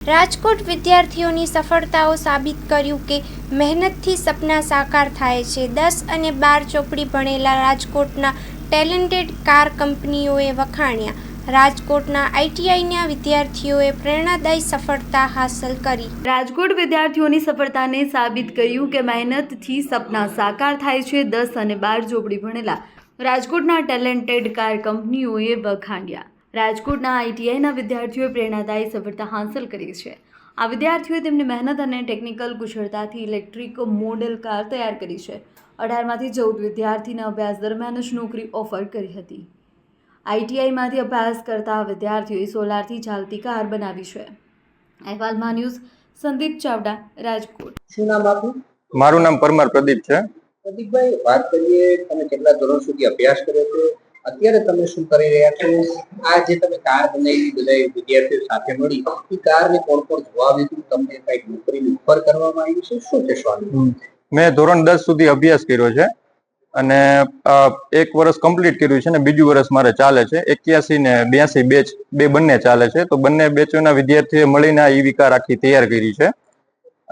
રાજકોટ વિદ્યાર્થીઓની સફળતાઓ સાબિત કર્યું કે મહેનતથી સપના સાકાર થાય છે। 10 અને 12 ચોપડી ભણેલા રાજકોટના ટેલેન્ટેડ કાર કંપનીઓએ વખાણ્યા। રાજકોટના આઈટીઆઈના વિદ્યાર્થીઓએ પ્રેરણાદાયી સફળતા હાંસલ કરી। રાજકોટ વિદ્યાર્થીઓની સફળતાને સાબિત કર્યું કે મહેનતથી સપના સાકાર થાય છે। 10 અને 12 ચોપડી ભણેલા રાજકોટના ટેલેન્ટેડ કાર કંપનીઓએ વખાણ્યા। રાજકોટના આઈટીઆઈના વિદ્યાર્થીઓએ પ્રેરણાદાયી સફળતા હાંસલ કરી છે। આ વિદ્યાર્થીઓએ તેમની મહેનત અને ટેકનિકલ કુશળતાથી ઇલેક્ટ્રિક મોડેલ કાર તૈયાર કરી છે। 18માંથી 14 વિદ્યાર્થીને અભ્યાસ દરમિયાન જ નોકરી ઓફર કરી હતી। આઈટીઆઈમાંથી અભ્યાસ કરતા વિદ્યાર્થીઓએ સોલારથી ચાલતી કાર બનાવી છે। અહેવાલમાં ન્યૂઝ સંદીપ ચાવડા, રાજકોટ। શું નામ આપનું? મારું નામ પરમાર પ્રદીપ છે। પ્રદીપભાઈ, વાત કરીએ તમે કેટલા ધોરણ સુધી અભ્યાસ કર્યો છે, અત્યારે તમે શું કરી રહ્યા છો? આ જે તમે કાર બનાવી બધા વિદ્યાર્થીઓ સાથે મળી, એ કારને કોણ કોણ જોવા આવ્યું? તમને કઈક નોકરીની ઓફર કરવામાં આવી છે, શું કહેશો? મેં ધોરણ 10 સુધી અભ્યાસ કર્યો છે અને 1 વર્ષ કમ્પ્લીટ કર્યું છે ને બીજું વર્ષ મારે ચાલે છે। 81 ને 82 બેચ બે બંને ચાલે છે, તો બંને બેચોના વિદ્યાર્થીઓ મળીને આ ઈવી કાર આખી તૈયાર કરી છે।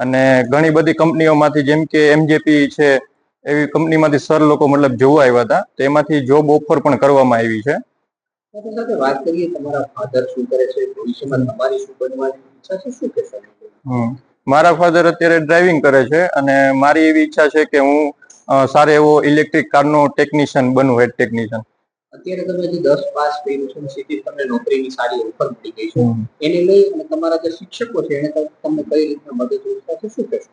અને ઘણી બધી કંપનીઓમાંથી જેમ કે એમજેપી છે એવી કંપનીમાંથી સર લોકો મતલબ જોવા આવ્યા હતા, તો એમાંથી જોબ ઓફર પણ કરવામાં આવી છે। સાથે સાથે વાત કરીએ, તમારા ફાધર શું કરે છે, ભવિષ્યમાં તમારી શું બનવાની ઈચ્છા છે, શું કહેશો? મારા ફાધર અત્યારે ડ્રાઇવિંગ કરે છે અને મારી એવી ઈચ્છા છે કે હું સારો એવો ઇલેક્ટ્રિક કારનો ટેકનિશિયન બનું, હેડ ટેકનિશિયન। અત્યારે તમે જે 10 પાસ કર્યું છે, સીધી તમને નોકરીની સારી ઓફર મળી ગઈ છે, એને લઈ અને તમારા જે શિક્ષકો છે એને તમને કઈ રીતના મદદરૂપ થશે, શું કહેશો?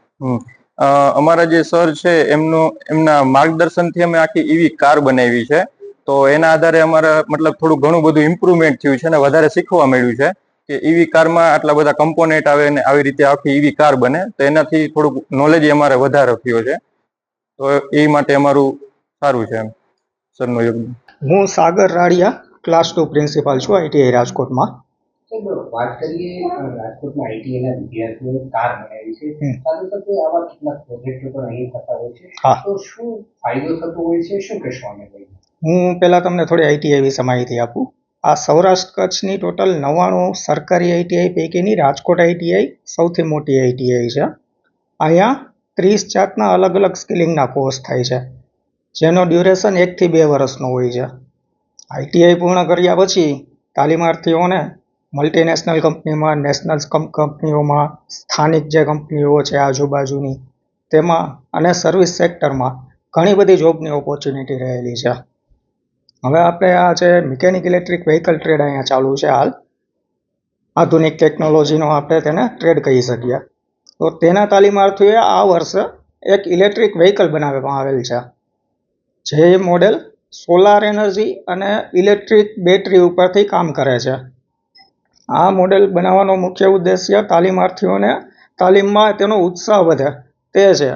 અમારા જે સર છે એમના માર્ગદર્શનથી અમે આખી ઈવી કાર બનાવી છે, તો એના આધારે અમારા મતલબ થોડું ઘણું બધું ઇમ્પ્રુવમેન્ટ થયું છે અને વધારે શીખવા મળ્યું છે કે ઈવી કારમાં આટલા બધા કમ્પોનેન્ટ આવે અને આવી રીતે આખી ઈવી કાર બને, તો એનાથી થોડુંક નોલેજ અમારે વધારે થયો છે, તો એ માટે અમારું સારું છે સરનું યોગદાન। હું સાગર રાડિયા, ક્લાસ 2 પ્રિન્સિપાલ છું આઈટીઆઈ રાજકોટમાં। વાત કરીએ, રાજકોટના આઈટીઆઈના વિદ્યાર્થીઓએ કાર બનાવી છે, સાથે સાથે આવા કેટલાક પ્રોજેક્ટો પણ અહીં થતા હોય છે, તો શું ફાયદો થતો હોય છે, શું કહેશો આને લઈને? હું પહેલાં તમને થોડી આઈટીઆઈ વિશે માહિતી આપું। આ સૌરાષ્ટ્ર કચ્છની ટોટલ 99 સરકારી આઈટીઆઈ પૈકીની રાજકોટ આઈટીઆઈ સૌથી મોટી આઈટીઆઈ છે। અહીંયા 30 જાતના અલગ અલગ સ્કિલિંગના કોર્સ થાય છે, જેનો ડ્યુરેશન 1 થી 2 વર્ષનો હોય છે। આઈટીઆઈ પૂર્ણ કર્યા પછી તાલીમાર્થીઓને મલ્ટીનેશનલ કંપનીમાં, નેશનલ કંપનીઓમાં, સ્થાનિક જે કંપનીઓ છે આજુબાજુની તેમાં અને સર્વિસ સેક્ટરમાં ઘણી બધી જોબની ઓપોર્ચ્યુનિટી રહેલી છે। હવે આપણે આ જે મિકેનિક ઇલેક્ટ્રિક વ્હીકલ ટ્રેડ અહીંયા ચાલુ છે હાલ, આધુનિક ટેકનોલોજીનો આપણે તેને ટ્રેડ કહી શકીએ, તો તેના તાલીમાર્થીઓએ આ વર્ષે એક ઇલેક્ટ્રિક વ્હીકલ બનાવવામાં આવેલ છે, જે મોડેલ સોલાર એનર્જી અને ઇલેક્ટ્રિક બેટરી ઉપરથી કામ કરે છે। આ મોડેલ બનાવવાનો મુખ્ય ઉદ્દેશ્ય તાલીમાર્થીઓને તાલીમમાં તેનો ઉત્સાહ વધે તે છે।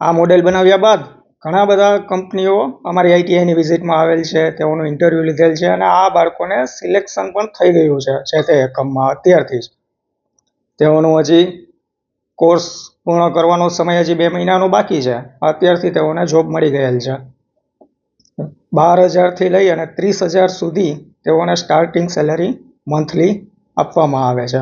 આ મોડેલ બનાવ્યા બાદ ઘણા બધા કંપનીઓ અમારી આઈટીઆઈની વિઝિટમાં આવેલ છે, તેઓનું ઇન્ટરવ્યૂ લીધેલ છે અને આ બાળકોને સિલેક્શન પણ થઈ ગયું છે જે તે એકમમાં અત્યારથી જ। તેઓનું હજી કોર્સ પૂર્ણ કરવાનો સમય હજી 2 મહિનાનો બાકી છે, અત્યારથી તેઓને જોબ મળી ગયેલ છે। 12,000થી લઈ અને 30,000 સુધી તેઓને સ્ટાર્ટિંગ સેલેરી મંથલી આપવામાં આવે છે।